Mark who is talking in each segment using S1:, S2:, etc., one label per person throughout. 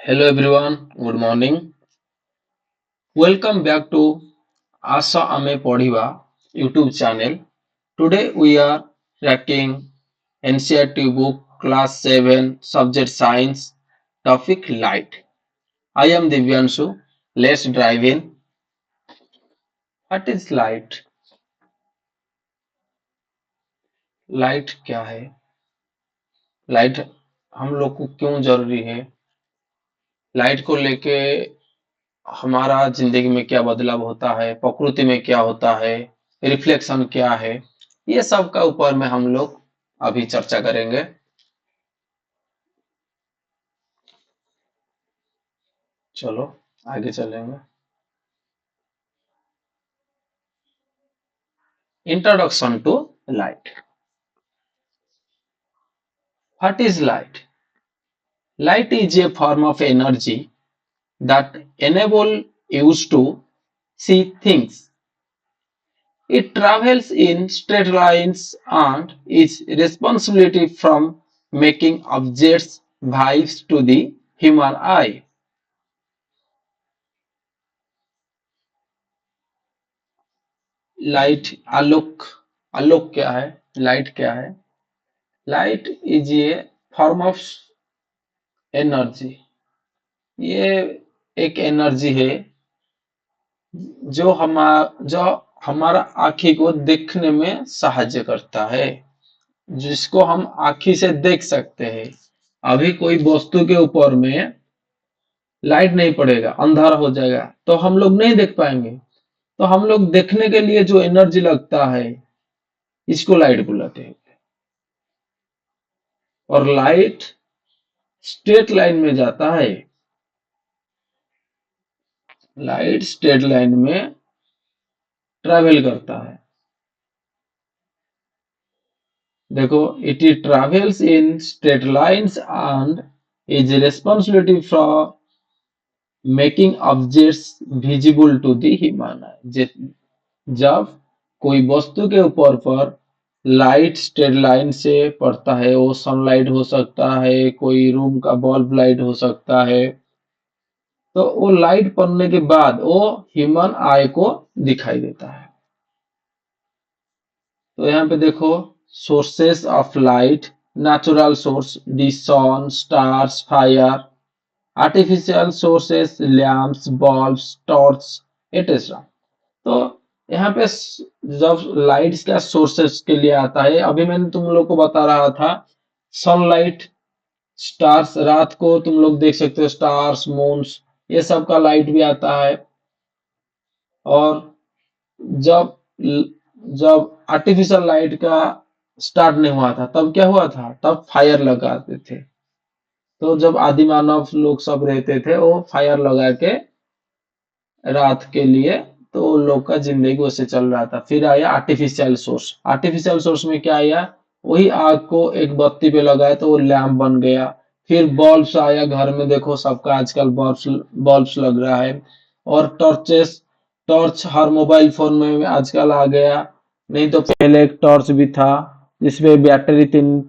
S1: Hello everyone, good morning. Welcome back to Asa Ame Podiva YouTube channel. Today we are tracking NCERT book class 7 subject science topic light. I am Divyanshu. Let's dive in. What is light? Light क्या है? Light हम लोग को क्यों जरूरी है? Light को लेके हमारा जिंदगी में क्या बदलाव होता है, प्रकृति में क्या होता है, रिफ्लेक्शन क्या है, ये सब का ऊपर में हम लोग अभी चर्चा करेंगे। चलो आगे चलेंगे। Introduction to light. What is light? Light is a form of energy that enable us to see things. It travels in straight lines and is responsibility from making objects vibes to the human eye. Light आलोक। आलोक क्या है? Light क्या है? Light is a form of energy. ये एक energy है जो हमारा आँखी को देखने में सहायता करता है, जिसको हम आँखी से देख सकते हैं। अभी कोई वस्तु के ऊपर में लाइट नहीं पड़ेगा, अंधारा हो जाएगा, तो हम लोग नहीं देख पाएंगे। तो हम लोग देखने के लिए जो एनर्जी लगता है, इसको लाइट बुलाते हैं। और लाइट स्ट्रेट लाइन में जाता है। लाइट स्ट्रेट लाइन में ट्रैवल करता है। देखो, it is travels in straight lines and is responsibility for making objects visible to the human eye. जब कोई वस्तु के ऊपर पर लाइट स्ट्रेट लाइन से पड़ता है, वो सनलाइट हो सकता है, कोई रूम का बल्ब लाइट हो सकता है, तो वो लाइट पड़ने के बाद वो ह्यूमन आई को दिखाई देता है। तो यहाँ पे देखो, sources of light, natural source the sun, stars, fire, artificial sources lamps, bulbs, torch etcetera. तो यहाँ पे जब लाइट्स का सोर्सेस के लिए आता है, अभी मैंने तुम लोग को बता रहा था सनलाइट, स्टार्स, रात को तुम लोग देख सकते हो स्टार्स, मून्स, ये सब का लाइट भी आता है। और जब जब आर्टिफिशियल लाइट का स्टार्ट नहीं हुआ था, तब क्या हुआ था? तब फायर लगाते थे। तो जब आदि मानव लोग सब रहते थे, वो फायर लगा के रात के लिए, तो उन लोग का जिंदगी वैसे चल रहा था। फिर आया आर्टिफिशियल सोर्स। आर्टिफिशियल सोर्स में क्या आया? वही आग को एक बत्ती पे लगाए तो वो लैंप बन गया। फिर बल्ब्स आया, घर में देखो सबका आजकल बल्ब्स बल्ब्स लग रहा है। और टॉर्चेस, टॉर्च हर मोबाइल फोन में आजकल आ गया। नहीं तो पहले एक टॉर्च भी था जिसमें बैटरी तीन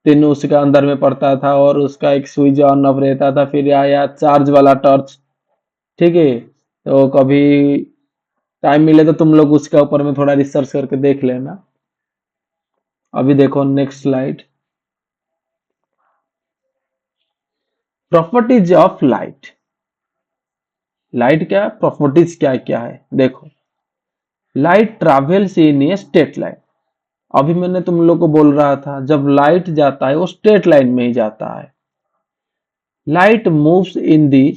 S1: तीन उसका अंदर में पड़ता था और उसका एक स्विच ऑन ऑफ रहता था। फिर आया चार्ज वाला टॉर्च। ठीक है, तो कभी टाइम मिले तो तुम लोग उसके ऊपर में थोड़ा रिसर्च करके देख लेना। अभी देखो next slide. Properties of light. Light क्या प्रॉपर्टीज क्या क्या है देखो। Light travels in a straight line. अभी मैंने तुम लोग को बोल रहा था, जब लाइट जाता है वो स्ट्रेट लाइन में ही जाता है। Light moves in the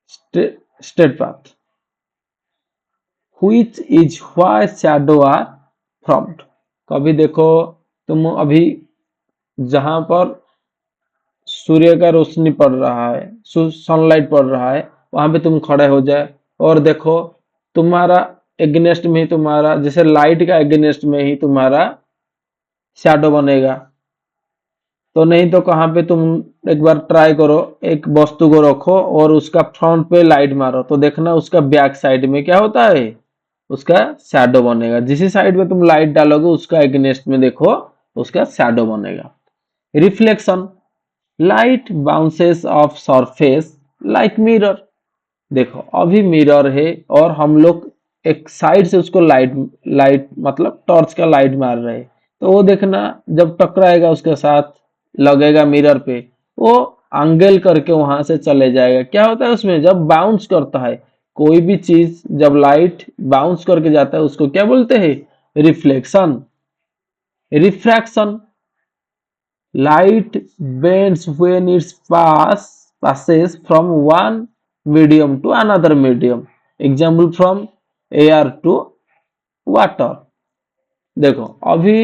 S1: straight path which is why shadow are formed। कभी देखो, तुम अभी जहां पर सूर्य का रोशनी पड़ रहा है, सनलाइट पड़ रहा है, वहां पे तुम खड़े हो जाए और देखो, तुम्हारा एग्नेस्ट में ही तुम्हारा, जैसे लाइट का एग्नेस्ट में ही तुम्हारा शैडो बनेगा। तो नहीं तो कहाँ पे तुम एक बार ट्राई करो, एक वस्तु को रखो और उसका फ्रंट पे लाइट मारो, तो देखना उसका बैक साइड में क्या होता है, उसका शैडो बनेगा। जिस साइड पे तुम लाइट डालोगे उसका एग्नेस्ट में देखो उसका शैडो बनेगा। Reflection, light bounces of surface like mirror. देखो अभी मिरर है और हम लोग एक साइड से उसको लाइट लाइट मतलब टॉर्च का लाइट मार रहे हैं, तो वो देखना जब टकराएगा उसके साथ लगेगा मिरर पे, वो एंगल करके वहां से चले जाएगा। क्या होता है उसमें जब बाउंस करता है कोई भी चीज, जब लाइट बाउंस करके जाता है उसको क्या बोलते हैं? Reflection, refraction. Light bends when it passes from one medium to another medium. Example from air to water. देखो अभी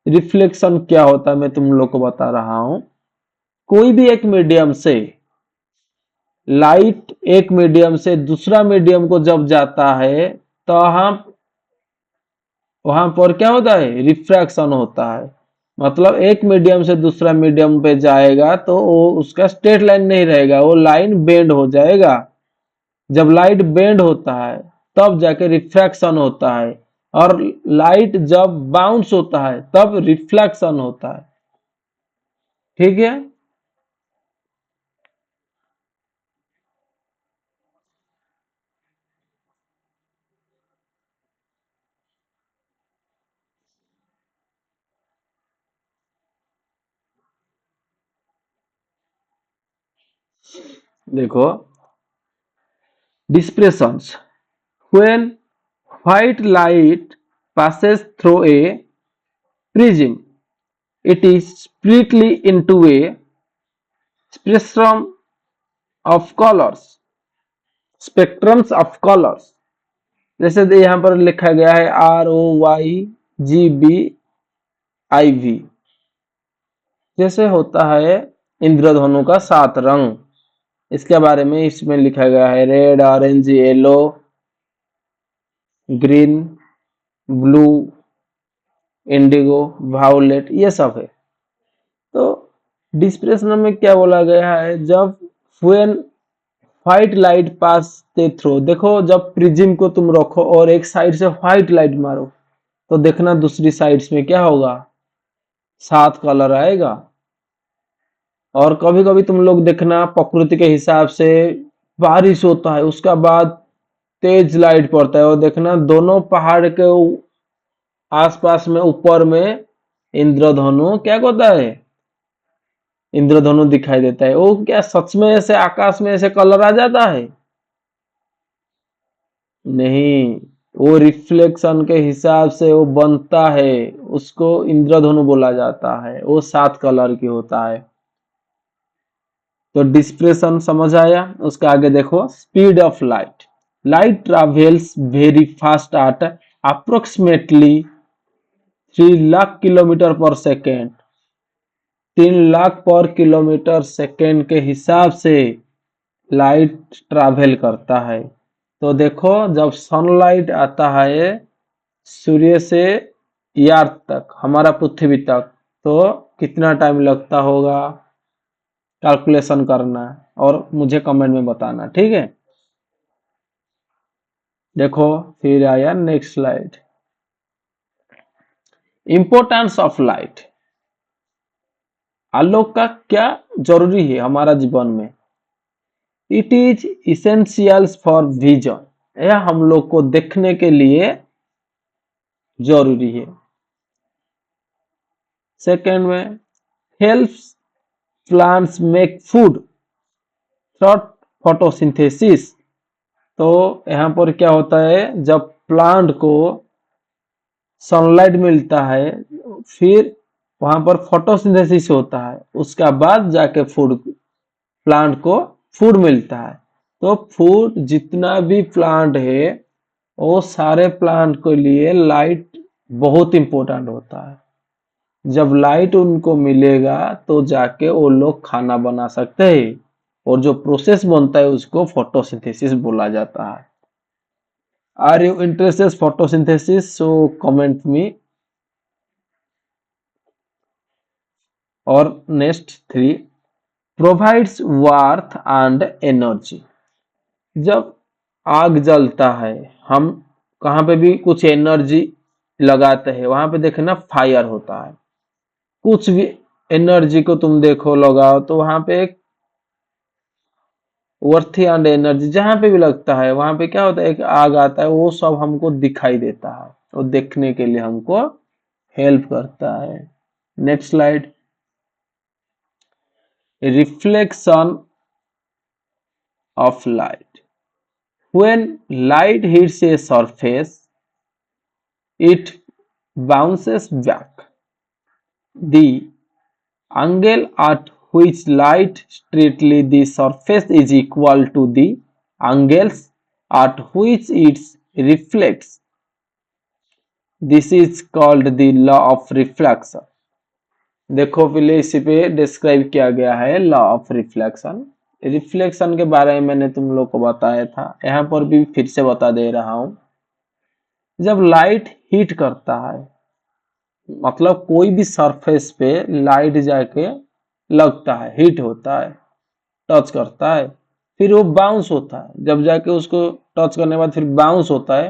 S1: रिफ्लेक्शन क्या होता है मैं तुम लोग को बता रहा हूं। कोई भी एक मीडियम से लाइट एक मीडियम से दूसरा मीडियम को जब जाता है तो हम वहां पर क्या होता है? रिफ्रैक्शन होता है। मतलब एक मीडियम से दूसरा मीडियम पे जाएगा तो वो उसका स्ट्रेट लाइन नहीं रहेगा, वो लाइन बेंड हो जाएगा। जब लाइट बेंड होता है तब जाके रिफ्रैक्शन होता है, और लाइट जब बाउंस होता है तब रिफ्लेक्शन होता है। ठीक है। देखो dispersions, when white light passes through a prism, it is split into a spectrum of colors, spectrums of colors। जैसे यहाँ पर लिखा गया है ROYGBIV। जैसे होता है इंद्रधनु का 7 रंग, इसके बारे में इसमें लिखा गया है। Red, orange, yellow, green, blue, Indigo, violet, ये सब है। तो डिस्प्लेसमेंट में क्या बोला गया है? जब when white light pass through, देखो जब प्रिज्म को तुम रखो और एक साइड से व्हाइट लाइट मारो तो देखना दूसरी साइड्स में क्या होगा? 7 कलर आएगा। और कभी कभी तुम लोग देखना प्रकृति के हिसाब से बारिश होता है, उसका बाद तेज लाइट पड़ता है, और देखना दोनों पहाड़ के आसपास में ऊपर में इंद्रधनु क्या होता है? इंद्रधनु दिखाई देता है। वो क्या सच में ऐसे आकाश में ऐसे कलर आ जाता है? नहीं, वो रिफ्लेक्शन के हिसाब से वो बनता है, उसको इंद्रधनु बोला जाता है। वो 7 कलर की होता है। तो डिस्प्रेशन समझ आया। उसका आगे देखो, speed of light. Light travels very fast at approximately 3 lakh kilometre पर सेकेंड। 3 लाख पर किलोमीटर सेकेंड के हिसाब से लाइट ट्रैवल करता है। तो देखो जब सनलाइट आता है सूर्य से अर्थ तक, हमारा पृथ्वी तक, तो कितना टाइम लगता होगा? कैलकुलेशन करना और मुझे कमेंट में बताना, ठीक है। देखो फिर आया next slide. Importance of light. आलोक का क्या जरूरी है हमारा जीवन में? It is essentials for vision. यह हम लोग को देखने के लिए जरूरी है। सेकेंड में, helps plants make food through photosynthesis. तो यहाँ पर क्या होता है? जब प्लांट को सनलाइट मिलता है फिर वहां पर फोटोसिंथेसिस होता है, उसका बाद जाके फूड, प्लांट को फूड मिलता है। तो फूड जितना भी प्लांट है वो सारे प्लांट के लिए लाइट बहुत इंपॉर्टेंट होता है। जब लाइट उनको मिलेगा तो जाके वो लोग खाना बना सकते हैं, और जो प्रोसेस बनता है उसको फोटोसिंथेसिस बोला जाता है। Are you interested photosynthesis? So comment me. और next 3, provides warmth and energy. जब आग जलता है, हम कहाँ पे भी कुछ एनर्जी लगाते हैं, वहां पे देखना फायर होता है। कुछ भी एनर्जी को तुम देखो लगाओ तो वहां पे एक वर्थी एंड एनर्जी जहां पे भी लगता है वहां पे क्या होता है, एक आग आता है, वो सब हमको दिखाई देता है, वो देखने के लिए हमको हेल्प करता है। Next slide. Reflection of light. When light hits a surface, it bounces back. The angle at which light strikes the surface is equal to the angles at which it reflects. This is called the law of reflection. देखो पहले इसी पे describe किया गया है law of reflection. Reflection के बारे में मैंने तुम लोग को बताया था, यहाँ पर भी फिर से बता दे रहा हूं। जब लाइट हीट करता है, मतलब कोई भी सरफेस पे लाइट जाके लगता है, हीट होता है, टच करता है, फिर वो बाउंस होता है, जब जाके उसको टच करने के बाद फिर बाउंस होता है,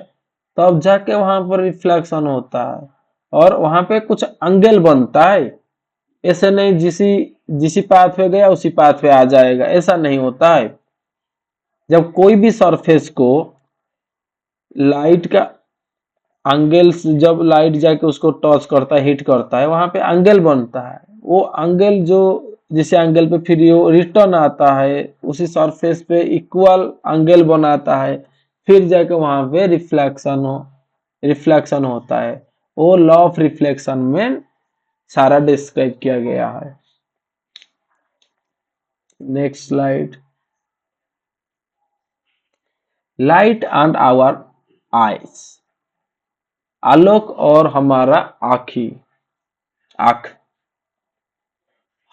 S1: तब जाके वहां पर रिफ्लेक्शन होता है और वहां पे कुछ एंगल बनता है। ऐसे नहीं जिसी जिसी पाथ पे गया उसी पाथ पे आ जाएगा, ऐसा नहीं होता है। जब कोई भी सरफेस को लाइट का एंगल, जब लाइट जाके उसको टच करता है, हिट करता है, वहां पे एंगल बनता है। वो एंगल जो जिस एंगल पे फिर वो रिटर्न आता है उसी सरफेस पे इक्वल एंगल बनाता है, फिर जाके वहां पे रिफ्लेक्शन होता है। वो लॉ ऑफ रिफ्लेक्शन में सारा डिस्क्राइब किया गया है। Next slide. Light and our eyes. आलोक और हमारा आंख।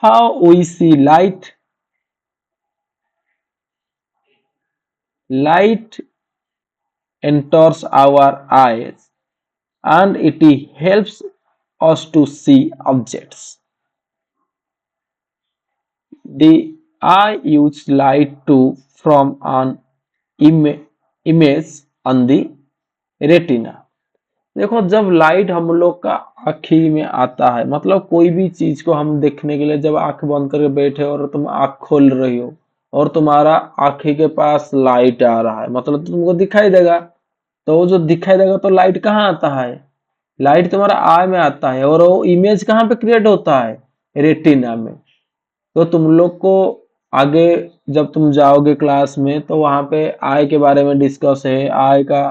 S1: How we see light. Light enters our eyes and it helps us to see objects. The eye uses light to form an image on the retina. देखो जब light हम लोग का आँखी में आता है, मतलब कोई भी चीज को हम देखने के लिए जब आंख बंद करके बैठे और तुम आंख खोल रही हो और तुम्हारा आँखी के पास लाइट आ रहा है, मतलब तुमको दिखाई देगा। तो वो जो दिखाई देगा तो लाइट कहाँ आता है, लाइट तुम्हारा आई में आता है और वो इमेज कहाँ पे क्रिएट होता है, रेटिना में। तो तुम लोग को आगे जब तुम जाओगे क्लास में तो वहां पे आई के बारे में डिस्कस है, आई का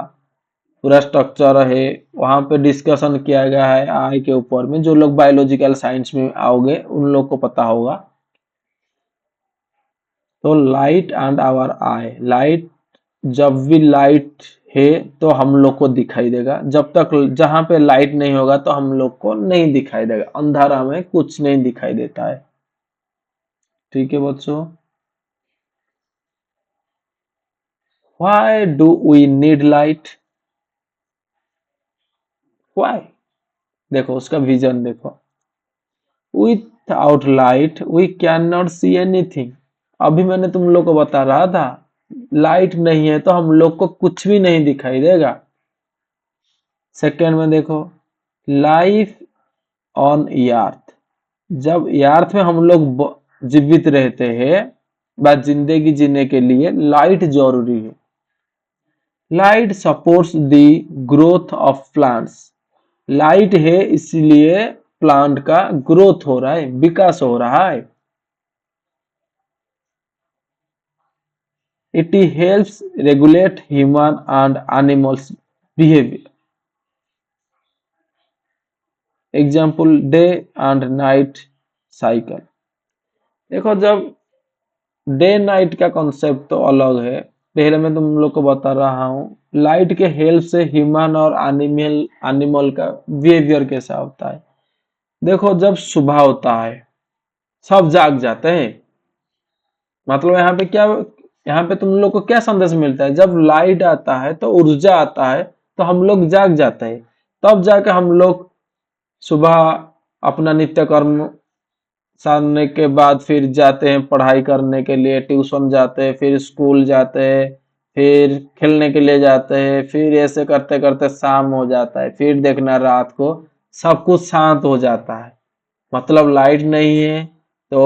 S1: पूरा स्ट्रक्चर है, वहां पे डिस्कशन किया गया है आई के ऊपर में। जो लोग बायोलॉजिकल साइंस में आओगे उन लोग को पता होगा। तो light and our eye, light जब भी लाइट है तो हम लोग को दिखाई देगा, जब तक जहां पे लाइट नहीं होगा तो हम लोग को नहीं दिखाई देगा, अंधारा में कुछ नहीं दिखाई देता है। ठीक है बच्चों। Why do we need light? Why? देखो उसका विजन देखो। Without light we cannot see anything. अभी मैंने तुम लोग को बता रहा था, लाइट नहीं है तो हम लोग को कुछ भी नहीं दिखाई देगा। सेकेंड में देखो, लाइफ ऑन अर्थ। जब अर्थ में हम लोग जीवित रहते हैं, बस जिंदगी जीने के लिए लाइट जरूरी है। Light supports the growth of plants. Light है इसलिए प्लांट का ग्रोथ हो रहा है, विकास हो रहा है। It helps regulate human and animals behaviour. Example day and night cycle. देखो जब डे नाइट का कॉन्सेप्ट तो अलग है, पहले मैं तुम लोग को बता रहा हूँ लाइट के हेल्प से ह्यूमन और एनिमल का बिहेवियर कैसा होता है। देखो जब सुबह होता है सब जाग जाते हैं, मतलब यहाँ पे क्या, यहाँ पे तुम लोग को क्या संदेश मिलता है, जब लाइट आता है तो ऊर्जा आता है तो हम लोग जाग जाते हैं, तब जाके हम लोग सुबह अपना नित्य कर्म साधने के बाद फिर जाते हैं पढ़ाई करने के लिए, ट्यूशन जाते हैं, फिर स्कूल जाते हैं, फिर खेलने के लिए जाते हैं, फिर ऐसे करते करते शाम हो जाता है, फिर देखना रात को सब कुछ शांत हो जाता है। मतलब लाइट नहीं है तो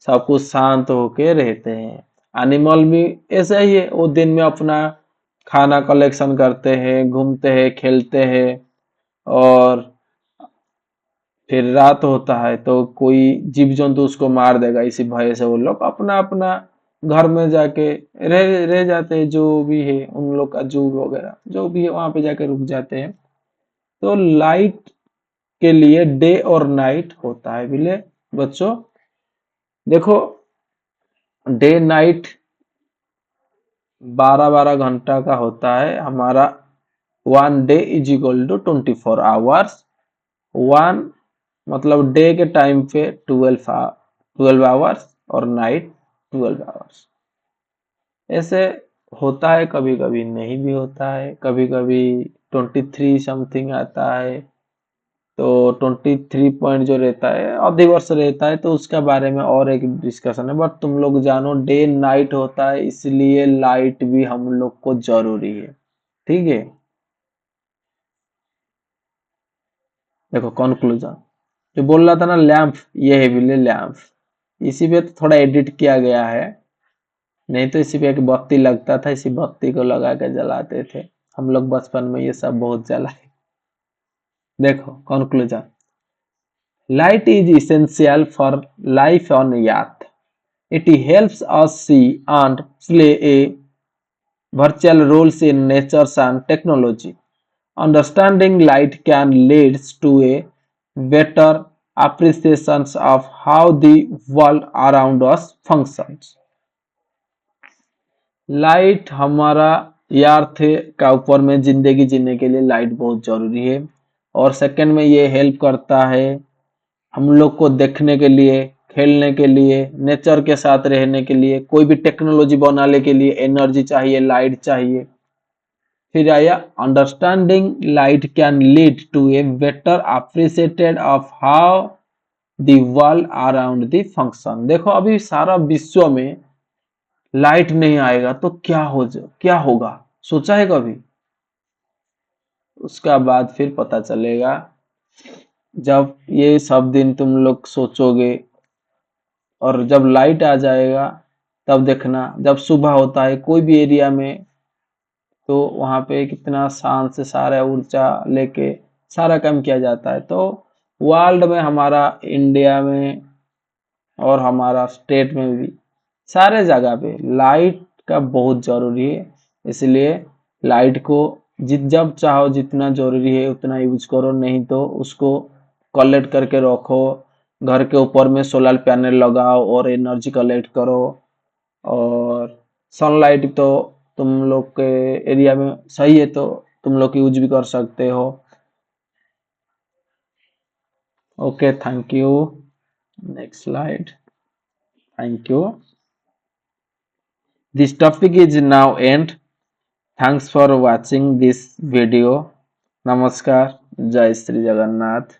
S1: सब कुछ शांत होके रहते हैं। एनिमल भी ऐसा ही है, वो दिन में अपना खाना कलेक्शन करते हैं, घूमते हैं, खेलते हैं, और फिर रात होता है तो कोई जीव जंतु उसको मार देगा, इसी भय से वो लोग अपना अपना घर में जाके रह जाते हैं। जो भी है उन लोग का जू वगैरह जो भी है वहां पे जाके रुक जाते हैं। तो लाइट के लिए डे और नाइट होता है बोले बच्चों। देखो, डे नाइट 12-12 घंटा का होता है हमारा। 1 day is equal to 24 hours. One मतलब डे के टाइम पे 12 आवर्स और नाइट 12 आवर्स। ऐसे होता है, कभी कभी नहीं भी होता है, कभी कभी 23 समथिंग आता है। तो 23 पॉइंट जो रहता है अधिवर्ष रहता है, तो उसका बारे में और एक डिस्कशन है। बट तुम लोग जानो डे नाइट होता है, इसलिए लाइट भी हम लोग को जरूरी है। ठीक है, देखो कंक्लूजन जो बोल रहा था ना, लैंप, ये है बिल्ले लैंप। इसी पे तो थोड़ा एडिट किया गया है, नहीं तो इसी पे एक बत्ती लगता था, इसी बत्ती को लगा के जलाते थे हम लोग बचपन में, ये सब बहुत जलाए। देखो conclusion, light is essential for life on earth. It helps us see and play a virtual roles in nature and technology. Understanding light can lead to a better appreciation of how the world around us functions. Light हमारा अर्थ का ऊपर में जिंदगी जीने के लिए light बहुत जरूरी है। और सेकंड में ये हेल्प करता है हम लोग को देखने के लिए, खेलने के लिए, नेचर के साथ रहने के लिए, कोई भी टेक्नोलॉजी बनाने के लिए एनर्जी चाहिए, लाइट चाहिए। फिर आया understanding light can lead to a better appreciated of how the world around the function. देखो अभी सारा विश्व में लाइट नहीं आएगा तो क्या होगा, सोचा है कभी? उसका बाद फिर पता चलेगा जब ये सब दिन तुम लोग सोचोगे, और जब लाइट आ जाएगा तब देखना, जब सुबह होता है कोई भी एरिया में, तो वहां पे कितना शांत से सारा ऊर्जा लेके सारा काम किया जाता है। तो वर्ल्ड में, हमारा इंडिया में और हमारा स्टेट में भी सारे जगह पे लाइट का बहुत जरूरी है। इसलिए लाइट को जब चाहो जितना जरूरी है उतना यूज करो, नहीं तो उसको कलेक्ट करके रखो। घर के ऊपर में सोलर पैनल लगाओ और एनर्जी कलेक्ट करो। और सनलाइट तो तुम लोग के एरिया में सही है तो तुम लोग यूज भी कर सकते हो। Okay, thank you. Next slide. Thank you. This topic is now end. Thanks for watching this video. Namaskar. Jai Sri Jagannath.